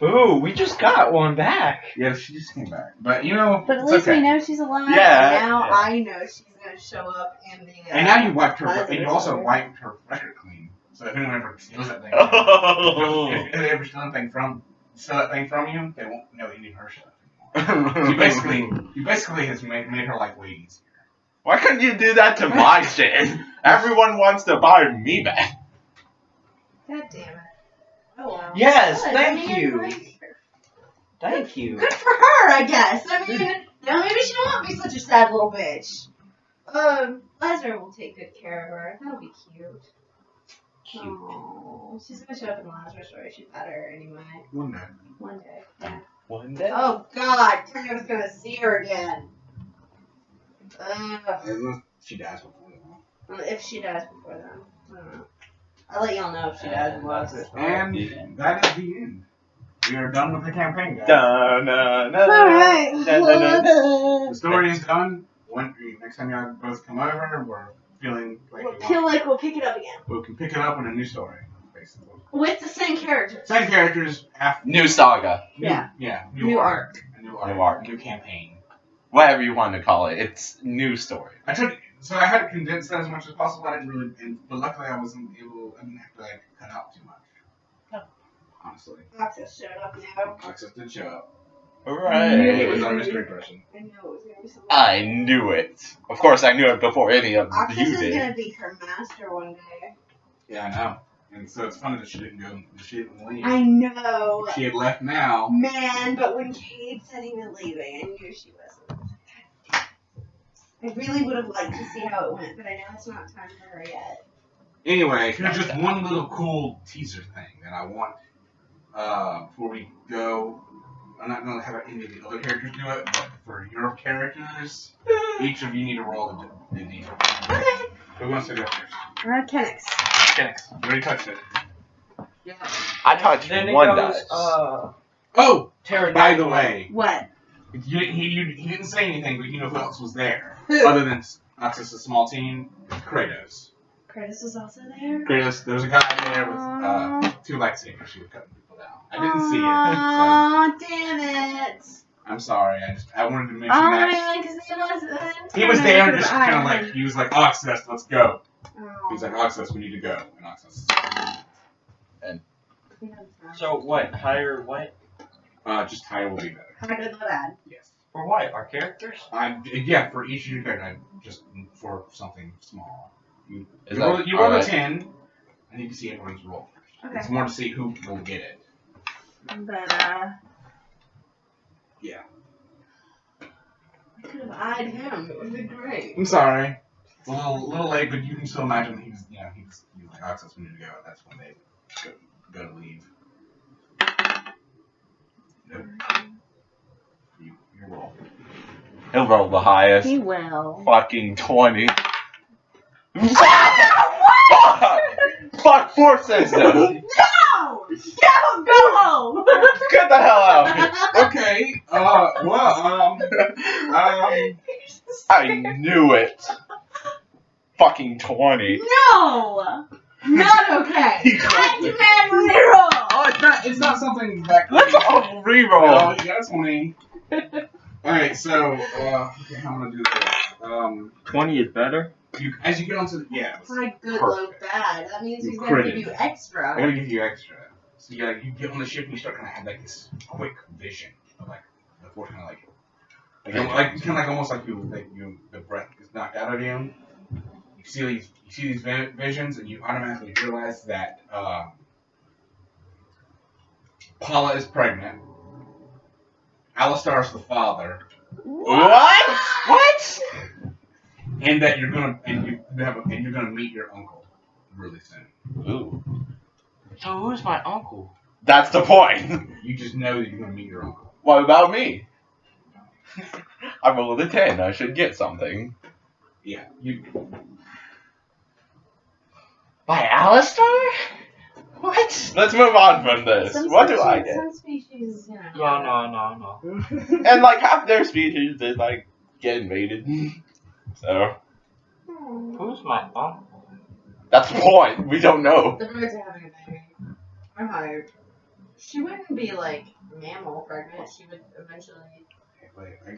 Speaker 4: Ooh, we just got one back.
Speaker 2: Yeah, she just came back. But
Speaker 1: But at
Speaker 2: it's
Speaker 1: least
Speaker 2: okay.
Speaker 1: we know she's alive.
Speaker 3: Yeah,
Speaker 1: And now
Speaker 3: yeah.
Speaker 1: I know she's gonna show up in the.
Speaker 2: And now you wiped her,
Speaker 1: Positive
Speaker 2: and you also
Speaker 1: story.
Speaker 2: wiped her record clean. So if anyone ever steals that thing,
Speaker 3: Oh.
Speaker 2: if they ever steal that thing from you, they won't know any of her stuff anymore. You basically has made her like way easier.
Speaker 3: Why couldn't you do that to my shit? Everyone wants to buy me back.
Speaker 1: God damn it. Oh wow.
Speaker 4: Yes,
Speaker 1: Good.
Speaker 4: thank you.
Speaker 1: Like,
Speaker 4: Thank you.
Speaker 1: good for her, I guess. I mean, maybe she won't be such a sad little bitch. Lazzora will take good care of her. That'll be cute.
Speaker 4: Cute.
Speaker 1: Oh, she's gonna show up in the Lazzora story. She's better anyway.
Speaker 2: One day.
Speaker 1: One day. Yeah.
Speaker 3: One day.
Speaker 1: Oh God, Terranova's gonna see her again.
Speaker 2: Unless she dies before then.
Speaker 1: If she dies before then, I don't know. I'll let y'all know if she dies before then.
Speaker 2: And that is the end. We are done with the campaign, guys.
Speaker 1: Alright.
Speaker 2: The story is done. Next time y'all both come over, we're feeling like
Speaker 1: We'll pick it up again.
Speaker 2: we can pick it up with a new story, basically.
Speaker 1: With the same characters.
Speaker 2: Same characters,
Speaker 3: New saga.
Speaker 2: new
Speaker 1: arc.
Speaker 2: A new arc.
Speaker 3: New arc.
Speaker 2: New campaign.
Speaker 3: Whatever you want to call it. It's new story.
Speaker 2: I had to condense that as much as possible. I didn't really, but luckily I didn't have to like cut out too much. Honestly.
Speaker 1: Access showed up now.
Speaker 2: Access did show up. He
Speaker 3: Hooray.
Speaker 2: was our mystery person.
Speaker 1: I know it was gonna be something.
Speaker 3: I knew it. Of course, I knew it before any of
Speaker 1: Access
Speaker 3: you
Speaker 1: is
Speaker 3: did.
Speaker 1: gonna be her master one day.
Speaker 2: Yeah, I know. And so it's funny that she didn't go. She didn't leave.
Speaker 1: I know.
Speaker 2: If she had left now.
Speaker 1: Man, but when Cade said he was leaving, I knew she wasn't. I really would have liked to see how it went, but I know it's not time for her yet.
Speaker 2: Anyway, here's just one little cool teaser thing that I want before we go. I'm not going to have any of the other characters do it, but for your characters, each of you need to roll the d.
Speaker 1: Okay.
Speaker 2: Who wants to go first?
Speaker 1: Kenix.
Speaker 2: Kenix. You already touched it.
Speaker 1: Yeah.
Speaker 3: I touched
Speaker 4: Then it
Speaker 3: one
Speaker 4: goes,
Speaker 3: dice.
Speaker 2: Oh!
Speaker 4: Terranova.
Speaker 2: By the way,
Speaker 1: What?
Speaker 2: he didn't say anything, but you know who else was there? Other than Access's small team, Kratos.
Speaker 1: Kratos was also there?
Speaker 2: Kratos, there's a guy there with 2 lightsabers. She was cutting people down. I didn't see it.
Speaker 1: Aw, damn it.
Speaker 2: So I'm sorry. I wanted to mention
Speaker 1: Oh,
Speaker 2: that.
Speaker 1: man, because he was...
Speaker 2: He was there just kind of like, he was like, Access, let's go.
Speaker 1: Oh.
Speaker 2: He's like, Access, we need to go. And Access is
Speaker 4: So what? Higher what?
Speaker 2: just higher will be better.
Speaker 1: How good or bad?
Speaker 2: Yes.
Speaker 4: For what? Our characters?
Speaker 2: Yeah, for each of your characters, just for something small. You
Speaker 3: Is
Speaker 2: roll,
Speaker 3: that-
Speaker 2: you roll a
Speaker 3: alright.
Speaker 2: 10, and you can see everyone's roll.
Speaker 1: Okay.
Speaker 2: It's more to see who will get it.
Speaker 1: But,
Speaker 2: Yeah.
Speaker 1: I could have eyed him. It would have been great.
Speaker 2: I'm sorry. It's a little late, but you can still imagine that he was like, Access, we need to go. That's when they go to leave. Nope. You roll.
Speaker 3: He'll roll the highest.
Speaker 1: He will.
Speaker 3: Fucking 20. Fuck, Force says no.
Speaker 1: No! No! Go home!
Speaker 3: Get the hell out.
Speaker 2: Okay.
Speaker 3: I knew it. Fucking 20.
Speaker 1: No! Not okay.
Speaker 3: He cracked it.
Speaker 1: Ant-Man reroll!
Speaker 2: Oh, it's not something that.
Speaker 3: Let's all
Speaker 2: Oh,
Speaker 3: reroll.
Speaker 2: you got 20. Alright, so, okay, how am I gonna do this?
Speaker 4: 20 is better.
Speaker 2: As you get onto the,
Speaker 1: High, good,
Speaker 2: Perfect.
Speaker 1: low, bad. That means
Speaker 2: You
Speaker 1: he's gonna give
Speaker 2: critted.
Speaker 1: you
Speaker 2: I'm
Speaker 1: extra.
Speaker 2: gonna give you extra. So you get on the ship and you start kind of have like this quick vision of like the force kind of like almost like the breath is knocked out of you. You see these visions and you automatically realize that Paula is pregnant. Alistar's the father.
Speaker 3: What? What?
Speaker 2: And that you're gonna meet your uncle really soon.
Speaker 3: Ooh.
Speaker 4: So who's my uncle?
Speaker 3: That's the point.
Speaker 2: You just know that you're gonna meet your uncle.
Speaker 3: What about me? I rolled a 10. I should get something.
Speaker 2: Yeah.
Speaker 3: By Alistar? What? Let's move on from this. What do I get?
Speaker 1: Some species, you know.
Speaker 4: No.
Speaker 3: And like half their species did like get invaded. So
Speaker 4: Who's my uncle?
Speaker 3: that's the point. We don't know.
Speaker 1: The birds are having a baby. I'm hired. She wouldn't be like mammal pregnant. She would eventually.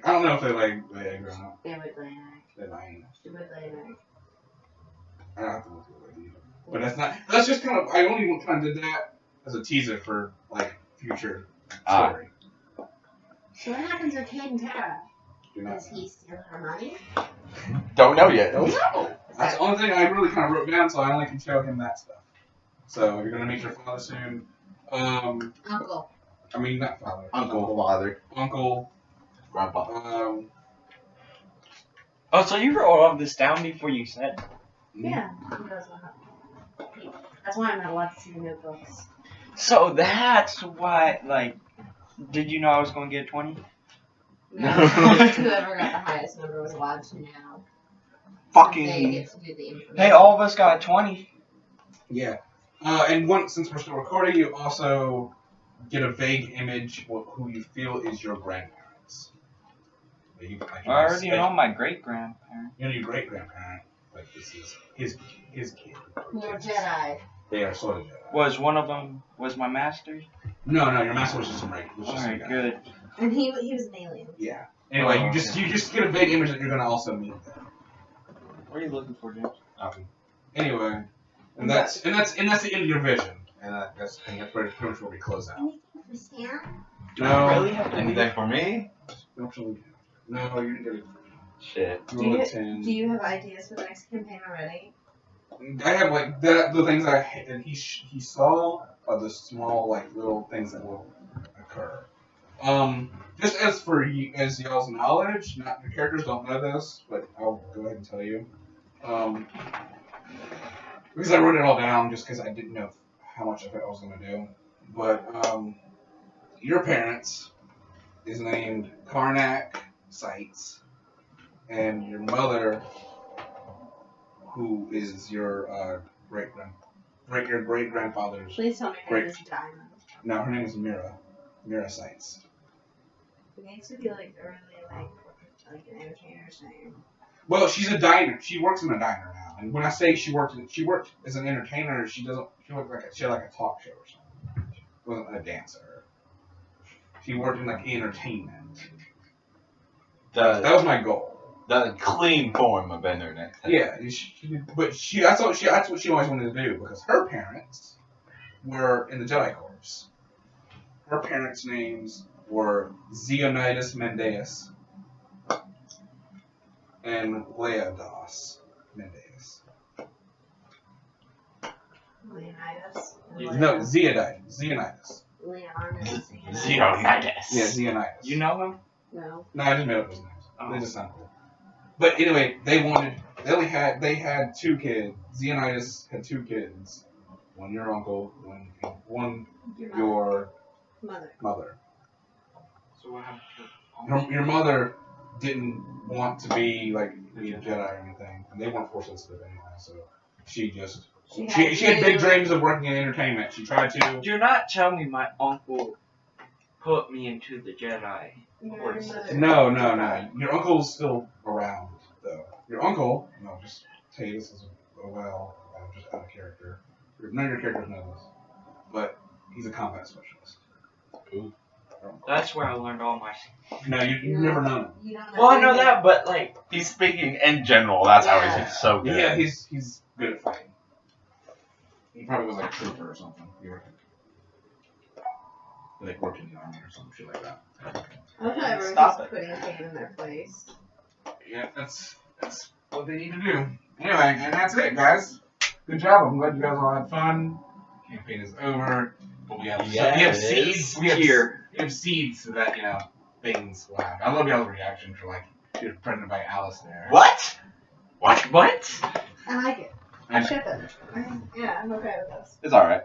Speaker 2: I don't know if they lay eggs or not.
Speaker 1: They would lay an egg.
Speaker 2: They lay.
Speaker 1: She would lay an egg.
Speaker 2: I don't have to look at it either. But that's just kind of, I only kind of did that as a teaser for, like, future story.
Speaker 1: So what happens with Cade and Tara?
Speaker 2: Do not
Speaker 1: Does he steal her money?
Speaker 3: Don't know yet.
Speaker 1: No!
Speaker 2: That's the only thing I really kind of wrote down, so I only can show him that stuff. So you're going to meet your father soon.
Speaker 1: Uncle.
Speaker 2: I mean, not father.
Speaker 3: Uncle, father,
Speaker 2: Uncle.
Speaker 3: grandpa.
Speaker 4: Oh, so you wrote all of this down before you said?
Speaker 1: Yeah. He knows what happened. That's why I'm not allowed to see the notebooks.
Speaker 4: So that's why, like, did you know I was going to get 20?
Speaker 1: No, whoever got the highest number was allowed to know.
Speaker 3: Fucking.
Speaker 1: So they get to do the information.
Speaker 4: Hey, all of us got 20.
Speaker 2: Yeah. And since we're still recording, you also get a vague image of who you feel is your grandparents.
Speaker 4: I already know my great-grandparent.
Speaker 2: You know your great-grandparent. Like, this is his kid.
Speaker 1: Who are Jedi.
Speaker 2: They are sort of Jedi.
Speaker 4: Was one of them, was my master?
Speaker 2: No, your master was just some right.
Speaker 4: Alright, good.
Speaker 1: And he was an alien.
Speaker 2: Yeah. Anyway, you just get a vague image that you're gonna also meet them.
Speaker 4: What are you looking for, James?
Speaker 2: Okay. Anyway, and that's the end of your vision. And that's pretty much where we close out.
Speaker 1: Anything for Sam?
Speaker 4: Do I really have to
Speaker 3: Anything for me?
Speaker 2: No, you didn't get it.
Speaker 3: Shit.
Speaker 1: Do you have ideas for the next campaign already?
Speaker 2: I have like the things that he saw are the small like little things that will occur. Just as for you, as y'all's knowledge, not your characters don't know this, but I'll go ahead and tell you. Because I wrote it all down just because I didn't know how much of it I was gonna do. But your parents is named Karnak Sites, and your mother, who is your great grandfather's.
Speaker 1: Please tell me her name is Diamond.
Speaker 2: No, her name is Mira Sites.
Speaker 1: It needs to be like early, like an entertainer's name.
Speaker 2: Well, she's a diner. She works in a diner now. And when I say she worked as an entertainer, she worked like she had like a talk show or something. She wasn't a dancer. She worked in like entertainment. That was my goal.
Speaker 3: The clean form of internet.
Speaker 2: Yeah, but that's what she always wanted to do because her parents were in the Jedi Corps. Her parents' names were Leonidas Mendeus and Leonidas Mendeus.
Speaker 1: Leonidas?
Speaker 2: No, Leonidas.
Speaker 1: Leonidas.
Speaker 3: Leonidas.
Speaker 2: Yeah, Leonidas.
Speaker 4: You know him?
Speaker 1: No.
Speaker 2: No, I just made up those names.
Speaker 4: Oh.
Speaker 2: They just sound cool. But anyway, they had 2 kids. Leonidas had 2 kids. One your uncle, one your mother.
Speaker 4: So what happened to
Speaker 2: Your mother didn't want to be like a Jedi or anything, and they weren't force sensitive anyway. So she had big dreams of working in entertainment. She tried to.
Speaker 4: Do not tell me my uncle put me into the Jedi.
Speaker 2: No. Your uncle's still around though. Your uncle. No, just tell you this is just out of character. None of your characters know this, but he's a combat specialist.
Speaker 3: Ooh.
Speaker 4: That's where I learned all my.
Speaker 2: No, you've never known him.
Speaker 1: You don't know
Speaker 4: Well, I know
Speaker 1: anything.
Speaker 4: that, but like.
Speaker 3: He's speaking in general. That's how
Speaker 1: Yeah.
Speaker 3: he's so good.
Speaker 2: Yeah, he's good at fighting. He probably was like a trooper or something. He worked in the army or some shit like that.
Speaker 1: I love how everyone's
Speaker 3: Stop
Speaker 1: just
Speaker 3: it.
Speaker 1: putting a thing in their place.
Speaker 2: Yeah, that's what they need to do. Anyway, and that's it, guys. Good job. I'm glad you guys all had fun. Campaign is over, but we have seeds. We have seeds so that things will happen. I love y'all's reaction for like you're pregnant by Alice there.
Speaker 3: What?
Speaker 4: What?
Speaker 1: I like it. I ship it. Yeah, I'm okay with this.
Speaker 3: It's alright.